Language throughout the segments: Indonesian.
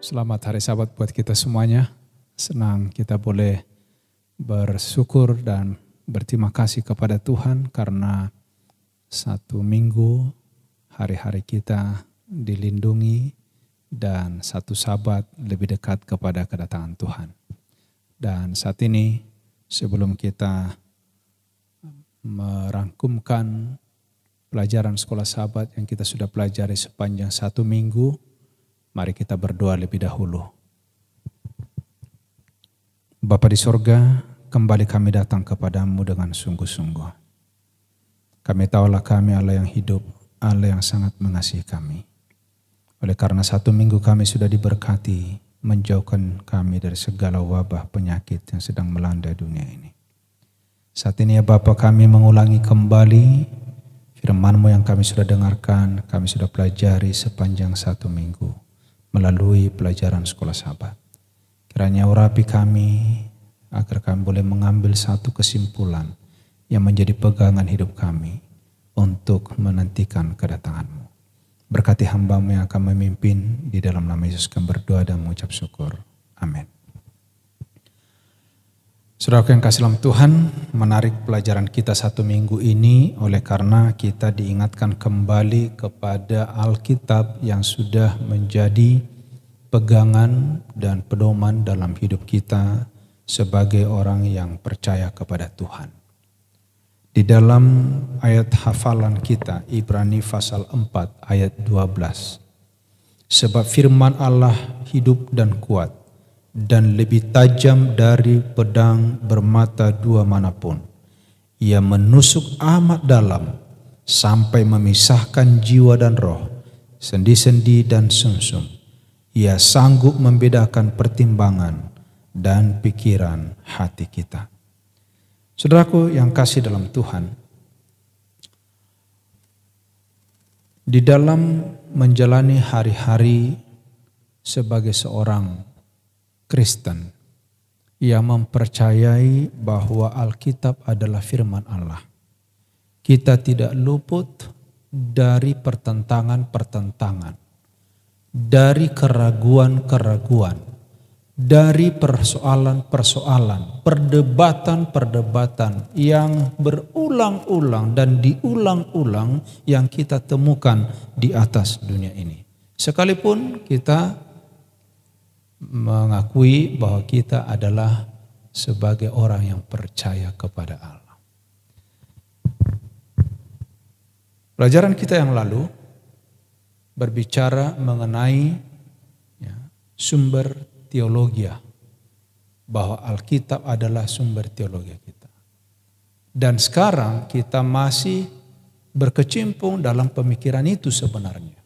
Selamat hari Sabat buat kita semuanya. Senang kita boleh bersyukur dan berterima kasih kepada Tuhan karena satu minggu hari-hari kita dilindungi dan satu Sabat lebih dekat kepada kedatangan Tuhan. Dan saat ini sebelum kita merangkumkan pelajaran sekolah Sabat yang kita sudah pelajari sepanjang satu minggu, mari kita berdoa lebih dahulu. Bapa di sorga, kembali kami datang kepadamu dengan sungguh-sungguh. Kami tahulah kami Allah yang hidup, Allah yang sangat mengasihi kami. Oleh karena satu minggu kami sudah diberkati, menjauhkan kami dari segala wabah penyakit yang sedang melanda dunia ini. Saat ini ya Bapa, kami mengulangi kembali firman-Mu yang kami sudah dengarkan, kami sudah pelajari sepanjang satu minggu melalui pelajaran sekolah Sabat. Kiranya urapi kami agar kami boleh mengambil satu kesimpulan yang menjadi pegangan hidup kami untuk menantikan kedatangan-Mu. Berkati hamba-Mu yang akan memimpin, di dalam nama Yesus kami berdoa dan mengucap syukur. Amin. Saudara yang kasih dalam Tuhan, menarik pelajaran kita satu minggu ini oleh karena kita diingatkan kembali kepada Alkitab yang sudah menjadi pegangan dan pedoman dalam hidup kita sebagai orang yang percaya kepada Tuhan. Di dalam ayat hafalan kita, Ibrani pasal 4 ayat 12. Sebab firman Allah hidup dan kuat, dan lebih tajam dari pedang bermata dua manapun. Ia menusuk amat dalam sampai memisahkan jiwa dan roh, sendi-sendi dan sumsum. Ia sanggup membedakan pertimbangan dan pikiran hati kita. Saudaraku yang kasih dalam Tuhan, di dalam menjalani hari-hari sebagai seorang Kristen yang mempercayai bahwa Alkitab adalah firman Allah, kita tidak luput dari pertentangan-pertentangan, dari keraguan-keraguan, dari persoalan-persoalan, perdebatan-perdebatan yang berulang-ulang dan diulang-ulang yang kita temukan di atas dunia ini. Sekalipun kita mengakui bahwa kita adalah sebagai orang yang percaya kepada Allah. Pelajaran kita yang lalu berbicara mengenai sumber teologi, bahwa Alkitab adalah sumber teologi kita. Dan sekarang kita masih berkecimpung dalam pemikiran itu sebenarnya.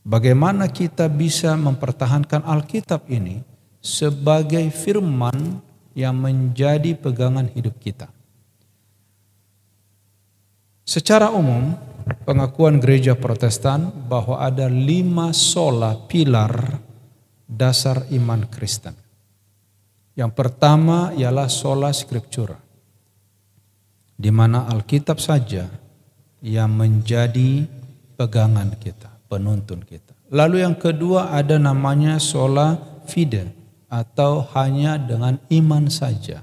Bagaimana kita bisa mempertahankan Alkitab ini sebagai firman yang menjadi pegangan hidup kita. Secara umum, pengakuan gereja Protestan bahwa ada 5 sola pilar dasar iman Kristen. Yang pertama ialah sola scriptura, di mana Alkitab saja yang menjadi pegangan kita, penuntun kita. Lalu yang kedua ada namanya sola fide, atau hanya dengan iman saja.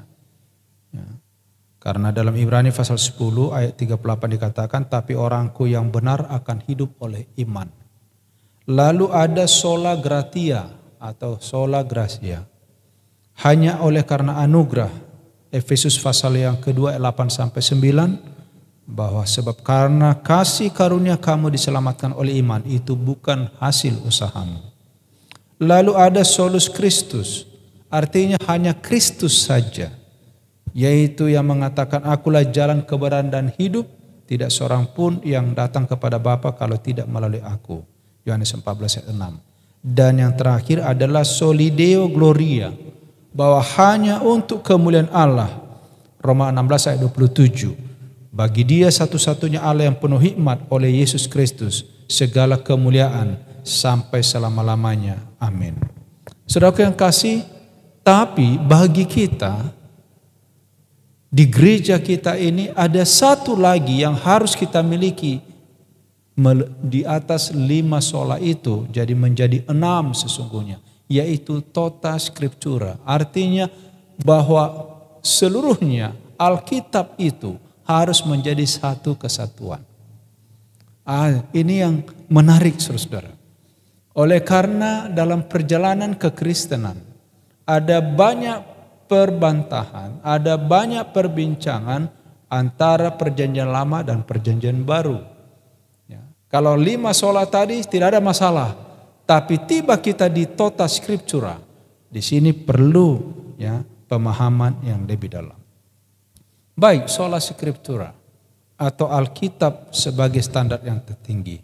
Karena dalam Ibrani pasal 10 ayat 38 dikatakan, tapi orangku yang benar akan hidup oleh iman. Lalu ada sola gratia atau sola gracia, hanya oleh karena anugerah. Efesus pasal yang kedua ayat 8 sampai 9, bahwa sebab karena kasih karunia kamu diselamatkan oleh iman, itu bukan hasil usahamu. Lalu ada solus Christus, artinya hanya Kristus saja, yaitu yang mengatakan akulah jalan kebenaran dan hidup, tidak seorang pun yang datang kepada Bapa kalau tidak melalui aku. Yohanes 14 ayat 6. Dan yang terakhir adalah soli deo gloria, bahwa hanya untuk kemuliaan Allah. Roma 16 ayat 27. Bagi dia satu-satunya Allah yang penuh hikmat, oleh Yesus Kristus segala kemuliaan sampai selama-lamanya. Amin. Saudara yang kasih, tapi bagi kita di gereja kita ini ada satu lagi yang harus kita miliki di atas 5 sola itu, jadi menjadi 6 sesungguhnya, yaitu tota scriptura. Artinya bahwa seluruhnya Alkitab itu harus menjadi satu kesatuan. Ini yang menarik saudara. Oleh karena dalam perjalanan kekristenan ada banyak perbantahan, ada banyak perbincangan antara perjanjian lama dan perjanjian baru. Ya. Kalau 5 sola tadi tidak ada masalah, tapi tiba kita di tota scriptura, di sini perlu ya pemahaman yang lebih dalam. Baik, sola scriptura atau Alkitab sebagai standar yang tertinggi.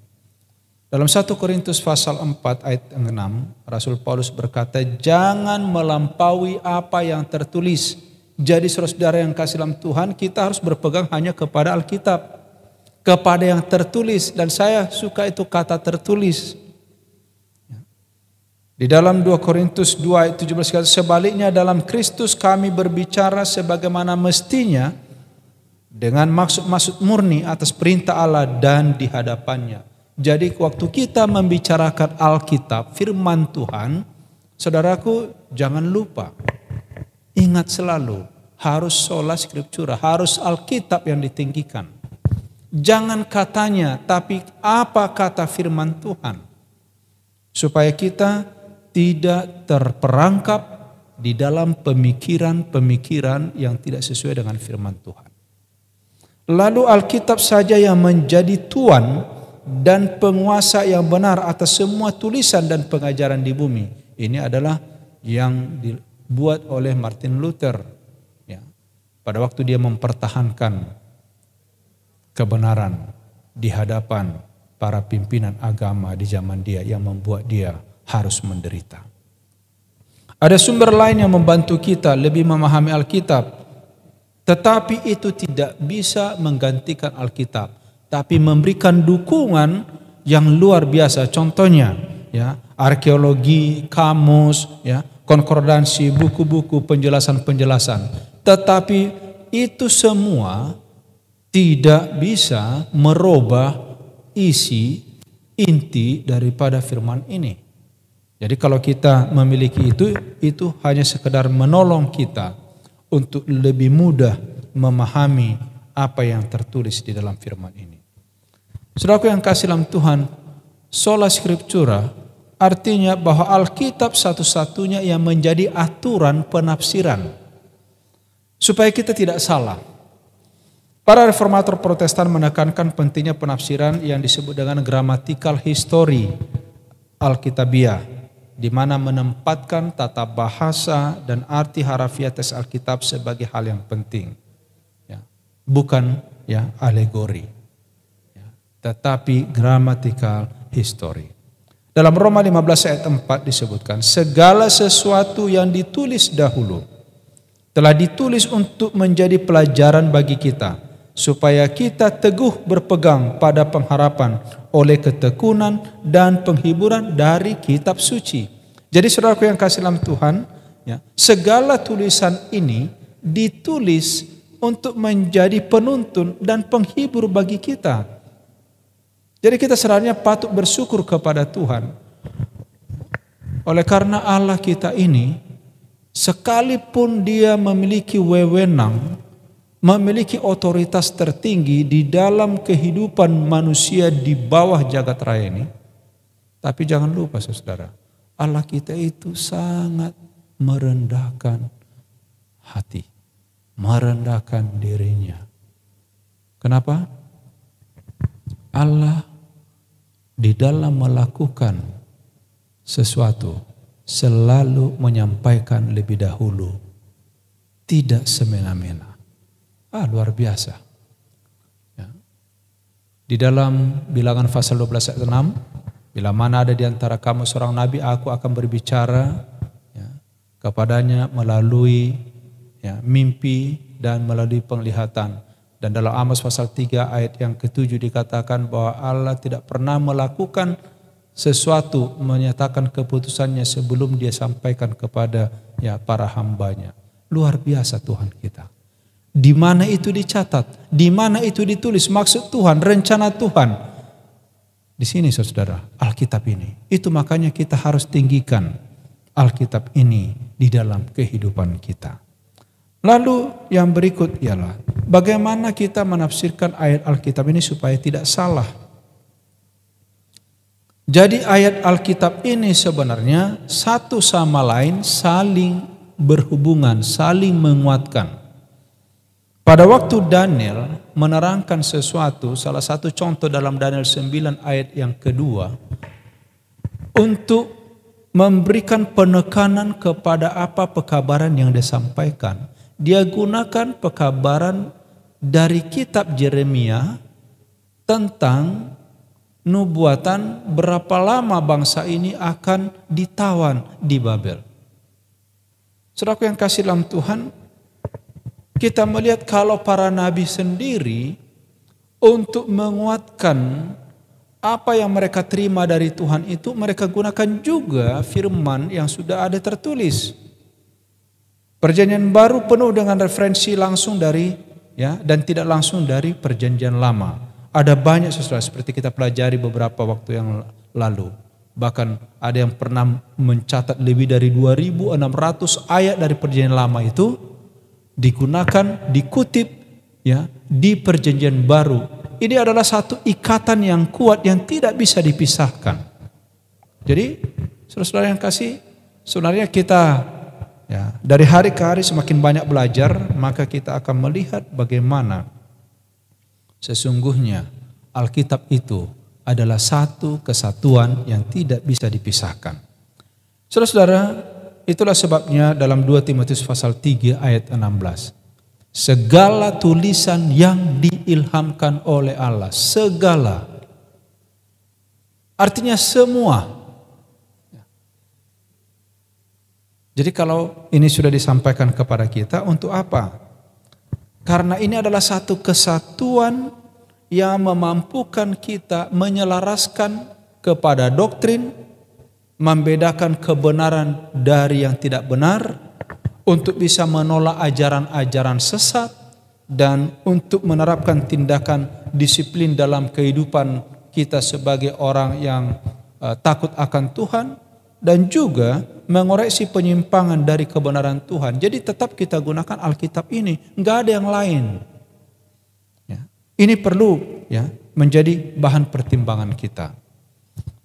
Dalam 1 Korintus pasal 4 ayat 6, Rasul Paulus berkata, jangan melampaui apa yang tertulis. Jadi saudara-saudara yang kasih dalam Tuhan, kita harus berpegang hanya kepada Alkitab, kepada yang tertulis. Dan saya suka itu kata tertulis. Di dalam 2 Korintus 2 ayat 17 kata, sebaliknya dalam Kristus kami berbicara sebagaimana mestinya, dengan maksud-maksud murni atas perintah Allah dan di hadapannya. Jadi waktu kita membicarakan Alkitab, firman Tuhan, saudaraku jangan lupa, ingat selalu, harus sola scriptura, harus Alkitab yang ditinggikan. Jangan katanya, tapi apa kata firman Tuhan. Supaya kita tidak terperangkap di dalam pemikiran-pemikiran yang tidak sesuai dengan firman Tuhan. Lalu Alkitab saja yang menjadi tuan dan penguasa yang benar atas semua tulisan dan pengajaran di bumi. Ini adalah yang dibuat oleh Martin Luther ya, pada waktu dia mempertahankan kebenaran di hadapan para pimpinan agama di zaman dia yang membuat dia harus menderita. Ada sumber lain yang membantu kita lebih memahami Alkitab, tetapi itu tidak bisa menggantikan Alkitab, tapi memberikan dukungan yang luar biasa. Contohnya, ya, arkeologi, kamus, ya, konkordansi, buku-buku, penjelasan-penjelasan. Tetapi itu semua tidak bisa merubah isi inti daripada firman ini. Jadi kalau kita memiliki itu hanya sekedar menolong kita untuk lebih mudah memahami apa yang tertulis di dalam firman ini. Saudaraku yang kasih dalam Tuhan, sola scriptura artinya bahwa Alkitab satu-satunya yang menjadi aturan penafsiran. Supaya kita tidak salah. Para reformator Protestan menekankan pentingnya penafsiran yang disebut dengan grammatical history Alkitabiah, di mana menempatkan tata bahasa dan arti harafiah teks Alkitab sebagai hal yang penting. Ya, bukan ya alegori. Tetapi grammatical history. Dalam Roma 15 ayat 4 disebutkan, segala sesuatu yang ditulis dahulu telah ditulis untuk menjadi pelajaran bagi kita, supaya kita teguh berpegang pada pengharapan oleh ketekunan dan penghiburan dari kitab suci. Jadi saudaraku yang kasih dalam Tuhan, ya, segala tulisan ini ditulis untuk menjadi penuntun dan penghibur bagi kita. Jadi kita sebenarnya patut bersyukur kepada Tuhan. Oleh karena Allah kita ini, sekalipun dia memiliki wewenang, memiliki otoritas tertinggi di dalam kehidupan manusia di bawah jagat raya ini, tapi jangan lupa saudara, Allah kita itu sangat merendahkan hati, merendahkan dirinya. Kenapa? Allah di dalam melakukan sesuatu selalu menyampaikan lebih dahulu, tidak semena-mena. Luar biasa. Ya. Di dalam Bilangan pasal 12 ayat 6, bila mana ada di antara kamu seorang nabi, aku akan berbicara ya, kepadanya melalui ya, mimpi dan melalui penglihatan. Dan dalam Amos pasal 3 ayat yang ke-7 dikatakan bahwa Allah tidak pernah melakukan sesuatu, menyatakan keputusannya sebelum dia sampaikan kepada ya para hambanya. Luar biasa Tuhan kita. Di mana itu dicatat, di mana itu ditulis maksud Tuhan, rencana Tuhan. Di sini saudara, Alkitab ini. Itu makanya kita harus tinggikan. Alkitab ini di dalam kehidupan kita. Lalu yang berikut ialah bagaimana kita menafsirkan ayat Alkitab ini supaya tidak salah. Jadi ayat Alkitab ini sebenarnya satu sama lain saling berhubungan, saling menguatkan. Pada waktu Daniel menerangkan sesuatu, salah satu contoh dalam Daniel 9 ayat yang kedua, untuk memberikan penekanan kepada apa pekabaran yang disampaikan. Dia gunakan pekabaran dari kitab Yeremia tentang nubuatan berapa lama bangsa ini akan ditawan di Babel. Saudaraku yang kasih dalam Tuhan, kita melihat kalau para nabi sendiri untuk menguatkan apa yang mereka terima dari Tuhan itu, mereka gunakan juga firman yang sudah ada tertulis. Perjanjian baru penuh dengan referensi langsung dari dan tidak langsung dari perjanjian lama. Ada banyak sesuatu seperti kita pelajari beberapa waktu yang lalu. Bahkan ada yang pernah mencatat lebih dari 2.600 ayat dari perjanjian lama itu digunakan, dikutip di perjanjian baru. Ini adalah satu ikatan yang kuat yang tidak bisa dipisahkan. Jadi, saudara-saudara yang kasih, sebenarnya kita dari hari ke hari semakin banyak belajar, maka kita akan melihat bagaimana sesungguhnya Alkitab itu adalah satu kesatuan yang tidak bisa dipisahkan. Saudara-saudara, itulah sebabnya dalam 2 Timotius pasal 3 ayat 16. Segala tulisan yang diilhamkan oleh Allah, segala, artinya semua. Jadi kalau ini sudah disampaikan kepada kita, untuk apa? Karena ini adalah satu kesatuan yang memampukan kita menyelaraskan kepada doktrin, membedakan kebenaran dari yang tidak benar, untuk bisa menolak ajaran-ajaran sesat, dan untuk menerapkan tindakan disiplin dalam kehidupan kita sebagai orang yang takut akan Tuhan, dan juga mengoreksi penyimpangan dari kebenaran Tuhan. Jadi tetap kita gunakan Alkitab ini, nggak ada yang lain. Ini perlu menjadi bahan pertimbangan kita.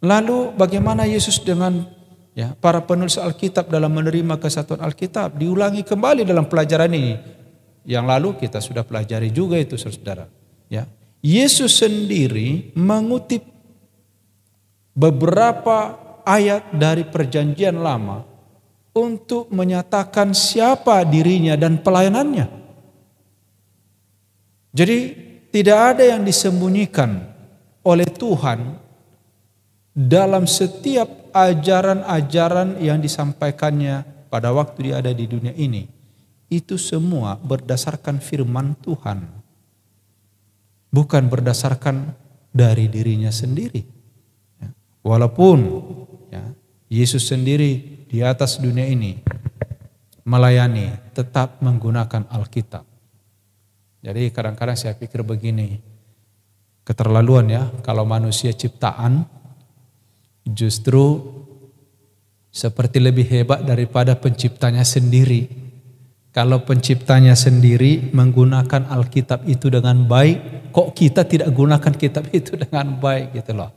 Lalu bagaimana Yesus dengan para penulis Alkitab dalam menerima kesatuan Alkitab? Diulangi kembali dalam pelajaran ini. Yang lalu kita sudah pelajari juga itu, saudara. Yesus sendiri mengutip beberapa ayat dari perjanjian lama untuk menyatakan siapa dirinya dan pelayanannya. Jadi tidak ada yang disembunyikan oleh Tuhan dalam setiap ajaran-ajaran yang disampaikannya pada waktu dia ada di dunia ini. Itu semua berdasarkan firman Tuhan, bukan berdasarkan dari dirinya sendiri. Walaupun Yesus sendiri di atas dunia ini melayani, tetap menggunakan Alkitab. Jadi kadang-kadang saya pikir begini, keterlaluan kalau manusia ciptaan justru seperti lebih hebat daripada penciptanya sendiri. Kalau penciptanya sendiri menggunakan Alkitab itu dengan baik, kok kita tidak gunakan kitab itu dengan baik gitu loh.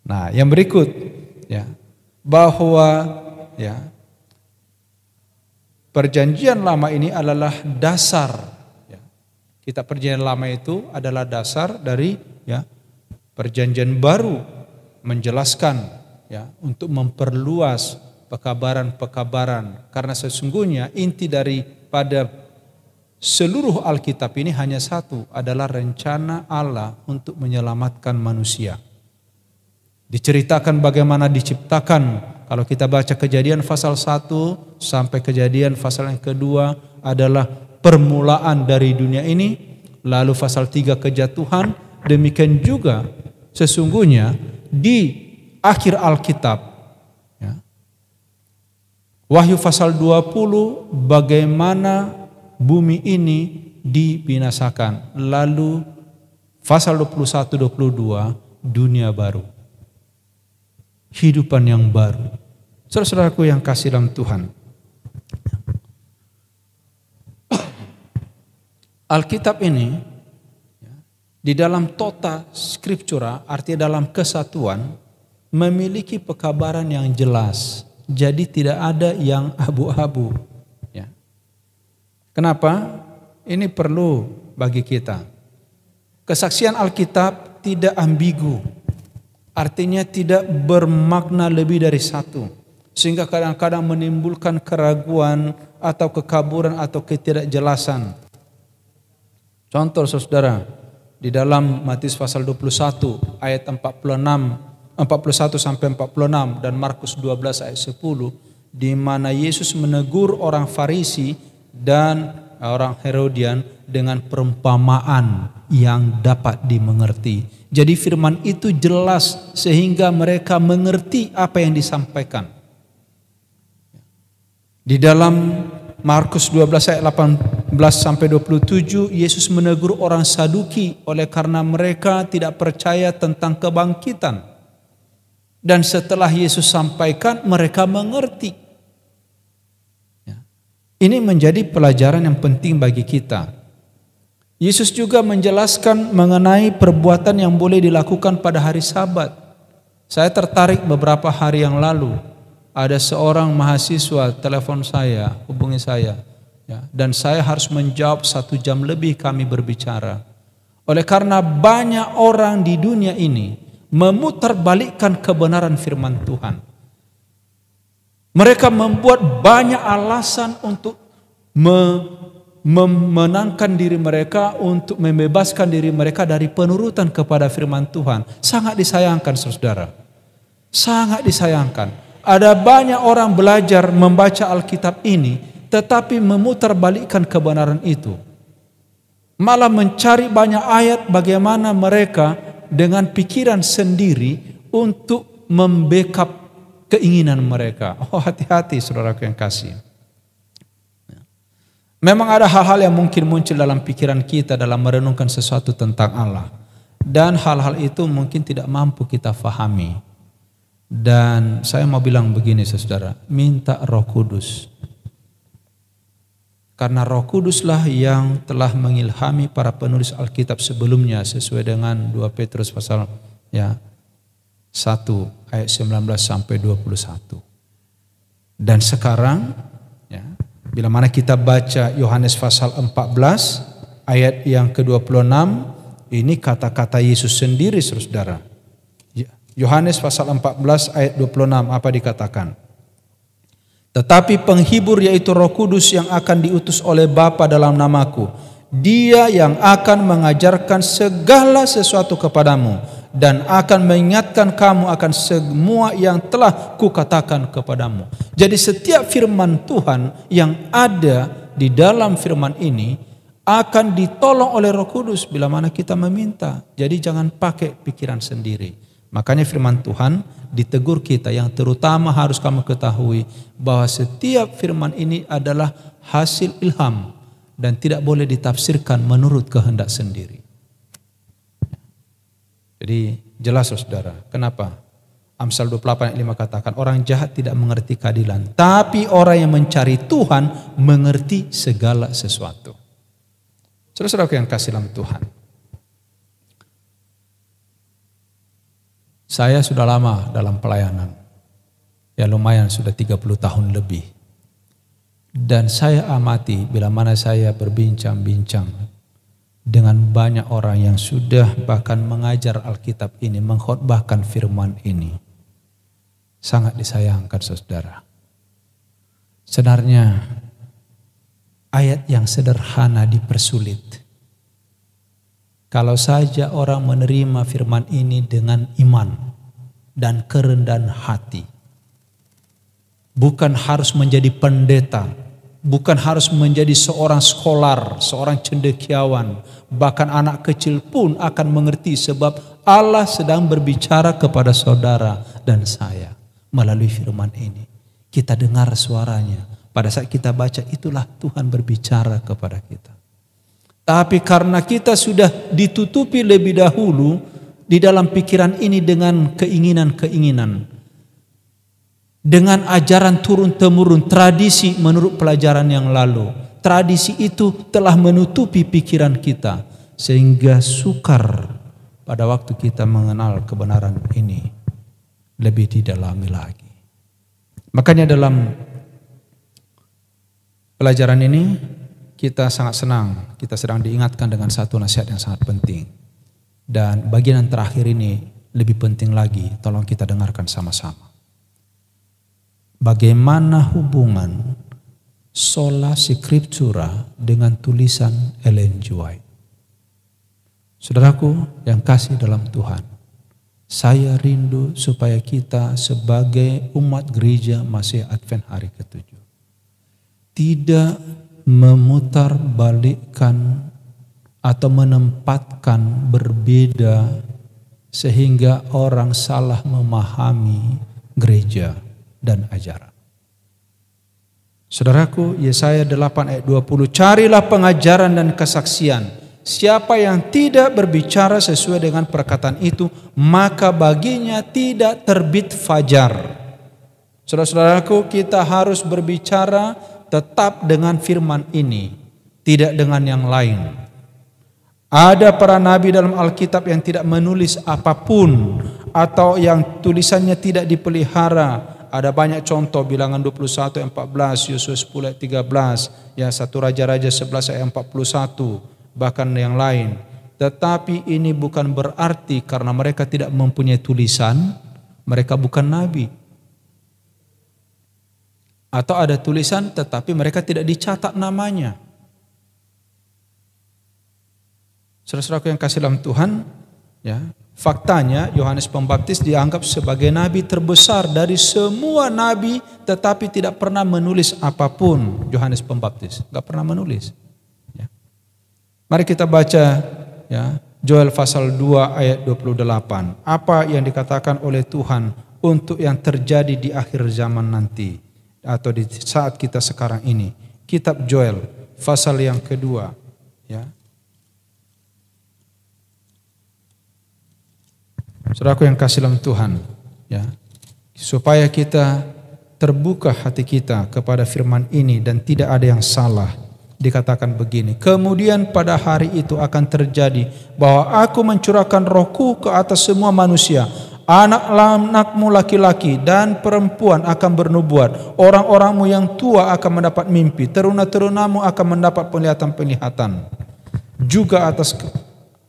Nah, yang berikut bahwa perjanjian lama ini adalah dasar. Kitab perjanjian lama itu adalah dasar dari perjanjian baru, menjelaskan untuk memperluas pekabaran-pekabaran, karena sesungguhnya inti daripada seluruh Alkitab ini hanya satu, adalah rencana Allah untuk menyelamatkan manusia. Diceritakan bagaimana diciptakan. Kalau kita baca Kejadian pasal 1 sampai Kejadian pasal yang kedua adalah permulaan dari dunia ini. Lalu pasal 3 kejatuhan. Demikian juga sesungguhnya di akhir Alkitab. Wahyu pasal 20 bagaimana bumi ini dibinasakan. Lalu pasal 21-22 dunia baru. Kehidupan yang baru. Saudara-saudaraku yang kasih dalam Tuhan, Alkitab ini di dalam tota scriptura, artinya dalam kesatuan, memiliki pekabaran yang jelas. Jadi tidak ada yang abu-abu. Ya. Kenapa? Ini perlu bagi kita. Kesaksian Alkitab tidak ambigu. Artinya tidak bermakna lebih dari satu. Sehingga kadang-kadang menimbulkan keraguan atau kekaburan atau ketidakjelasan. Contoh saudara, di dalam Matius pasal 21 ayat 41 sampai 46 dan Markus 12 ayat 10, di mana Yesus menegur orang Farisi dan orang Herodian dengan perumpamaan yang dapat dimengerti. Jadi firman itu jelas sehingga mereka mengerti apa yang disampaikan. Di dalam Markus 12 ayat 18 sampai 27, Yesus menegur orang Saduki oleh karena mereka tidak percaya tentang kebangkitan. Dan setelah Yesus sampaikan, mereka mengerti. Ini menjadi pelajaran yang penting bagi kita. Yesus juga menjelaskan mengenai perbuatan yang boleh dilakukan pada hari Sabat. Saya tertarik beberapa hari yang lalu. Ada seorang mahasiswa telepon saya, hubungi saya. Dan saya harus menjawab 1 jam lebih kami berbicara. Oleh karena banyak orang di dunia ini memutarbalikkan kebenaran firman Tuhan. Mereka membuat banyak alasan untuk memenangkan diri mereka, untuk membebaskan diri mereka dari penurutan kepada firman Tuhan. Sangat disayangkan saudara. Sangat disayangkan. Ada banyak orang belajar membaca Alkitab ini, tetapi memutarbalikkan kebenaran itu. Malah mencari banyak ayat bagaimana mereka dengan pikiran sendiri untuk membackup keinginan mereka. Oh, hati-hati saudaraku yang kasih. Memang ada hal-hal yang mungkin muncul dalam pikiran kita dalam merenungkan sesuatu tentang Allah. Dan hal-hal itu mungkin tidak mampu kita fahami. Dan saya mau bilang begini saudara, minta Roh Kudus. Karena Roh Kuduslah yang telah mengilhami para penulis Alkitab sebelumnya sesuai dengan 2 Petrus pasal 1 ayat 19 sampai 21. Dan sekarang bila mana kita baca Yohanes pasal 14 ayat yang ke-26, ini kata-kata Yesus sendiri saudara. Yohanes pasal 14 ayat 26 apa dikatakan? Tetapi penghibur yaitu Roh Kudus yang akan diutus oleh Bapa dalam namaku, Dia yang akan mengajarkan segala sesuatu kepadamu dan akan mengingatkan kamu akan semua yang telah kukatakan kepadamu. Jadi setiap firman Tuhan yang ada di dalam firman ini akan ditolong oleh Roh Kudus bila mana kita meminta. Jadi jangan pakai pikiran sendiri. Makanya firman Tuhan ditegur kita, yang terutama harus kamu ketahui bahwa setiap firman ini adalah hasil ilham dan tidak boleh ditafsirkan menurut kehendak sendiri. Jadi jelas saudara, kenapa? Amsal 28 ayat 5 katakan orang jahat tidak mengerti keadilan, tapi orang yang mencari Tuhan mengerti segala sesuatu. Saudara-saudara yang kasih dalam Tuhan, saya sudah lama dalam pelayanan, ya lumayan sudah 30 tahun lebih. Dan saya amati bila mana saya berbincang-bincang dengan banyak orang yang sudah bahkan mengajar Alkitab ini, mengkhotbahkan firman ini. Sangat disayangkan saudara. Sebenarnya ayat yang sederhana dipersulit. Kalau saja orang menerima firman ini dengan iman dan kerendahan hati. Bukan harus menjadi pendeta, bukan harus menjadi seorang scholar, seorang cendekiawan. Bahkan anak kecil pun akan mengerti sebab Allah sedang berbicara kepada saudara dan saya melalui firman ini. Kita dengar suaranya. Pada saat kita baca, itulah Tuhan berbicara kepada kita. Tapi karena kita sudah ditutupi lebih dahulu di dalam pikiran ini dengan keinginan-keinginan. dengan ajaran turun-temurun, tradisi menurut pelajaran yang lalu. Tradisi itu telah menutupi pikiran kita sehingga sukar pada waktu kita mengenal kebenaran ini lebih didalami lagi. Makanya dalam pelajaran ini kita sangat senang, kita sedang diingatkan dengan satu nasihat yang sangat penting. Dan bagian yang terakhir ini lebih penting lagi, tolong kita dengarkan sama-sama. Bagaimana hubungan sola scriptura dengan tulisan Ellen G. White? Saudaraku yang kasih dalam Tuhan, saya rindu supaya kita sebagai umat gereja Masih Advent hari ke-7 tidak memutarbalikkan atau menempatkan berbeda sehingga orang salah memahami gereja dan ajaran. Saudaraku, Yesaya 8 ayat 20, carilah pengajaran dan kesaksian. Siapa yang tidak berbicara sesuai dengan perkataan itu, maka baginya tidak terbit fajar. Saudara-saudaraku, kita harus berbicara tetap dengan firman ini, tidak dengan yang lain. Ada para nabi dalam Alkitab yang tidak menulis apapun atau yang tulisannya tidak dipelihara. Ada banyak contoh, Bilangan 21 ayat 14, Yosua 10 ayat 13, ya 1 Raja-Raja 11 ayat 41, bahkan yang lain. Tetapi ini bukan berarti karena mereka tidak mempunyai tulisan, mereka bukan nabi. Atau ada tulisan tetapi mereka tidak dicatat namanya. Saudara-saudaraku yang kasih dalam Tuhan, ya, faktanya Yohanes Pembaptis dianggap sebagai nabi terbesar dari semua nabi, tetapi tidak pernah menulis apapun. Yohanes Pembaptis nggak pernah menulis. Ya. Mari kita baca, ya, Joel pasal 2 ayat 28. Apa yang dikatakan oleh Tuhan untuk yang terjadi di akhir zaman nanti atau di saat kita sekarang ini. Kitab Joel pasal yang kedua, ya. Saudaraku yang kasih dalam Tuhan, ya, supaya kita terbuka hati kita kepada firman ini dan tidak ada yang salah, dikatakan begini, kemudian pada hari itu akan terjadi bahwa aku mencurahkan rohku ke atas semua manusia. Anak-anakmu laki-laki dan perempuan akan bernubuat, orang-orangmu yang tua akan mendapat mimpi, teruna-terunamu akan mendapat penglihatan-penglihatan. Juga atas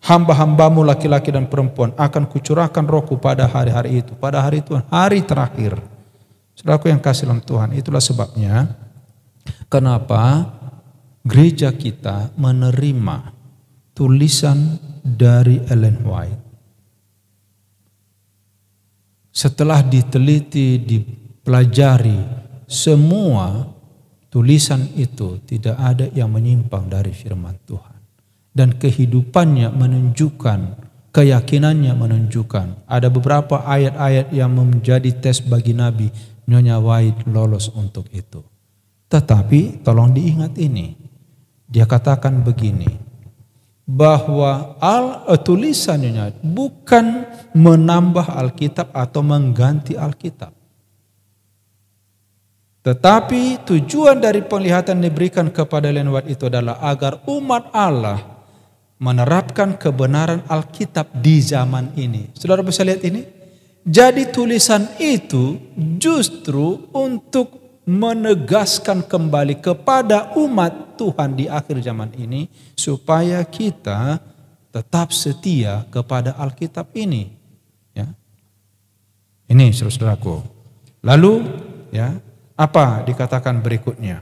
hamba-hambamu laki-laki dan perempuan akan kucurahkan rohku pada hari-hari itu. Pada hari itu, hari terakhir. Saudaraku yang kasih dalam Tuhan, itulah sebabnya kenapa gereja kita menerima tulisan dari Ellen White. Setelah diteliti, dipelajari, semua tulisan itu tidak ada yang menyimpang dari firman Tuhan. Dan kehidupannya menunjukkan, keyakinannya menunjukkan. Ada beberapa ayat-ayat yang menjadi tes bagi Nabi. Nyonya White lolos untuk itu. Tetapi tolong diingat ini. Dia katakan begini, bahwa tulisannya bukan menambah Alkitab atau mengganti Alkitab. Tetapi tujuan dari penglihatan diberikan kepada Ellen White itu adalah agar umat Allah menerapkan kebenaran Alkitab di zaman ini. Saudara bisa lihat ini? Jadi tulisan itu justru untuk menegaskan kembali kepada umat Tuhan di akhir zaman ini supaya kita tetap setia kepada Alkitab ini. Ya. Ini saudaraku. Lalu, ya, apa dikatakan berikutnya?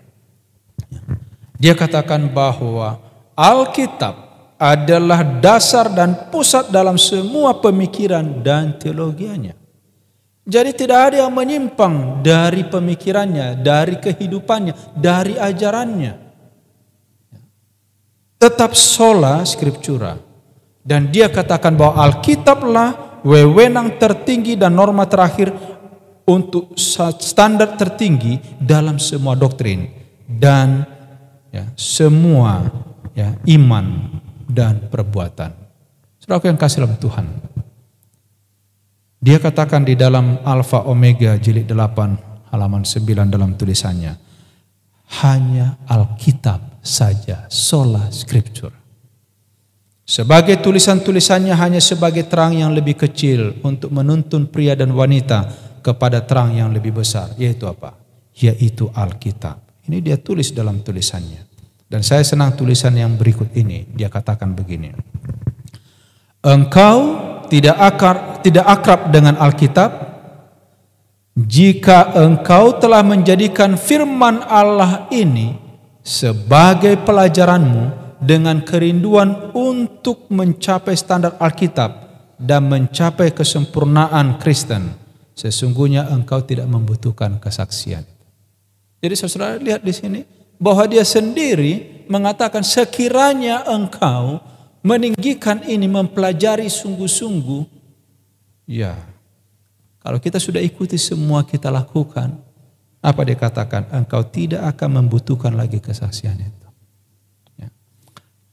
Dia katakan bahwa Alkitab adalah dasar dan pusat dalam semua pemikiran dan teologianya. Jadi tidak ada yang menyimpang dari pemikirannya, dari kehidupannya, dari ajarannya. Tetap sola scriptura. Dan dia katakan bahwa Alkitablah wewenang tertinggi dan norma terakhir untuk standar tertinggi dalam semua doktrin dan, ya, semua, ya, iman dan perbuatan. Saudara yang kasih dalam Tuhan, dia katakan di dalam Alfa Omega jilid 8 halaman 9 dalam tulisannya. Hanya Alkitab saja, sola scriptura. Sebagai tulisan-tulisannya hanya sebagai terang yang lebih kecil untuk menuntun pria dan wanita kepada terang yang lebih besar. Yaitu apa? Yaitu Alkitab. Ini dia tulis dalam tulisannya. Dan saya senang tulisan yang berikut ini. Dia katakan begini. Engkau tidak akrab dengan Alkitab jika engkau telah menjadikan firman Allah ini sebagai pelajaranmu dengan kerinduan untuk mencapai standar Alkitab dan mencapai kesempurnaan Kristen, sesungguhnya engkau tidak membutuhkan kesaksian. Jadi saudara lihat di sini bahwa dia sendiri mengatakan sekiranya engkau meninggikan ini, mempelajari sungguh-sungguh, ya, kalau kita sudah ikuti semua kita lakukan, apa dia katakan? Engkau tidak akan membutuhkan lagi kesaksian itu. Ya.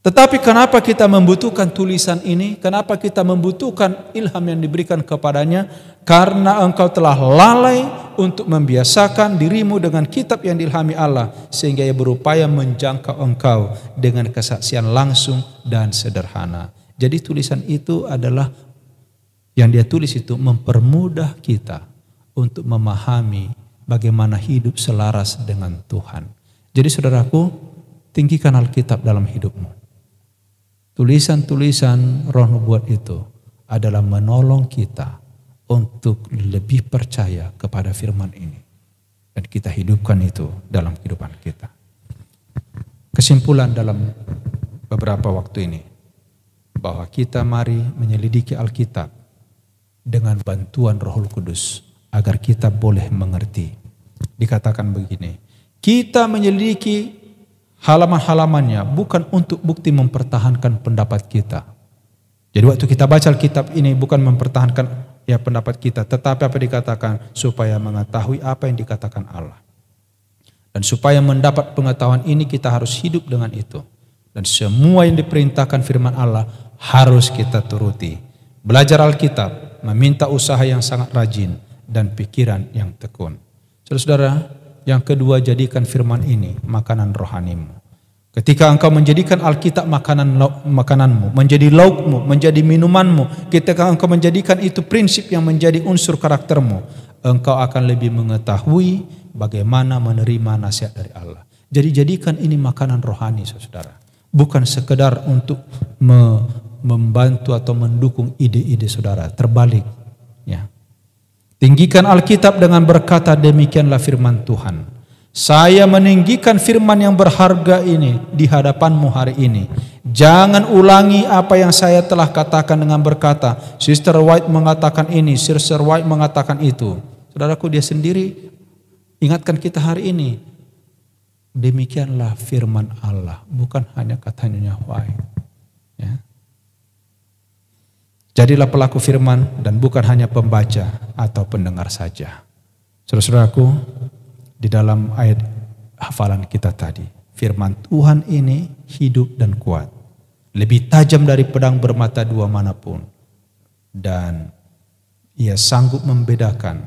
Tetapi kenapa kita membutuhkan tulisan ini? Kenapa kita membutuhkan ilham yang diberikan kepadanya? Karena engkau telah lalai untuk membiasakan dirimu dengan kitab yang diilhami Allah, sehingga ia berupaya menjangkau engkau dengan kesaksian langsung dan sederhana. Jadi tulisan itu adalah yang dia tulis itu mempermudah kita untuk memahami bagaimana hidup selaras dengan Tuhan. Jadi saudaraku, tinggikan Alkitab dalam hidupmu. Tulisan-tulisan Roh Nubuat itu adalah menolong kita untuk lebih percaya kepada firman ini. Dan kita hidupkan itu dalam kehidupan kita. Kesimpulan dalam beberapa waktu ini, bahwa kita mari menyelidiki Alkitab dengan bantuan Roh Kudus agar kita boleh mengerti. Dikatakan begini, kita menyelidiki halaman-halamannya bukan untuk bukti mempertahankan pendapat kita. Jadi waktu kita baca Alkitab ini bukan mempertahankan pendapat kita, tetapi apa dikatakan? Supaya mengetahui apa yang dikatakan Allah. Dan supaya mendapat pengetahuan ini kita harus hidup dengan itu. Dan semua yang diperintahkan firman Allah harus kita turuti. Belajar Alkitab meminta usaha yang sangat rajin dan pikiran yang tekun. Saudara-saudara, yang kedua, jadikan firman ini makanan rohanimu. Ketika engkau menjadikan Alkitab makananmu, menjadi laukmu, menjadi minumanmu, ketika engkau menjadikan itu prinsip yang menjadi unsur karaktermu, engkau akan lebih mengetahui bagaimana menerima nasihat dari Allah. Jadi jadikan ini makanan rohani, saudara. Bukan sekedar untuk membantu atau mendukung ide-ide saudara. Terbalik. Ya. Tinggikan Alkitab dengan berkata, demikianlah firman Tuhan. Saya meninggikan firman yang berharga ini di hadapanmu hari ini. Jangan ulangi apa yang saya telah katakan dengan berkata, Sister White mengatakan ini, Sister White mengatakan itu. Saudaraku, dia sendiri ingatkan kita hari ini. Demikianlah firman Allah, bukan hanya katanya White. Ya. Jadilah pelaku firman dan bukan hanya pembaca atau pendengar saja. Saudara-saudaraku, di dalam ayat hafalan kita tadi, firman Tuhan ini hidup dan kuat, lebih tajam dari pedang bermata dua manapun, dan ia sanggup membedakan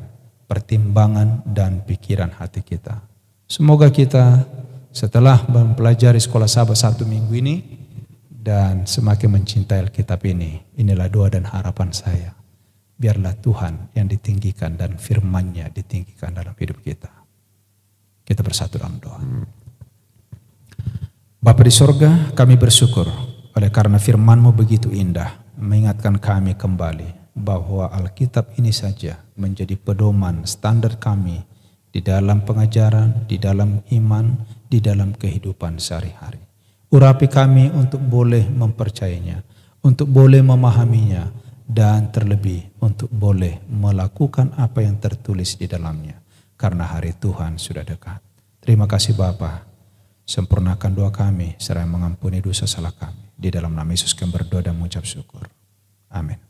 pertimbangan dan pikiran hati kita. Semoga kita setelah mempelajari sekolah sahabat 1 minggu ini dan semakin mencintai Alkitab ini, inilah doa dan harapan saya. Biarlah Tuhan yang ditinggikan dan firman-Nya ditinggikan dalam hidup kita. Kita bersatu dalam doa. Bapa di sorga, kami bersyukur oleh karena firman-Mu begitu indah, mengingatkan kami kembali bahwa Alkitab ini saja menjadi pedoman standar kami di dalam pengajaran, di dalam iman, di dalam kehidupan sehari-hari. Urapi kami untuk boleh mempercayainya, untuk boleh memahaminya, dan terlebih untuk boleh melakukan apa yang tertulis di dalamnya. Karena hari Tuhan sudah dekat. Terima kasih Bapa. Sempurnakan doa kami serta mengampuni dosa salah kami. Di dalam nama Yesus kami berdoa dan mengucap syukur. Amin.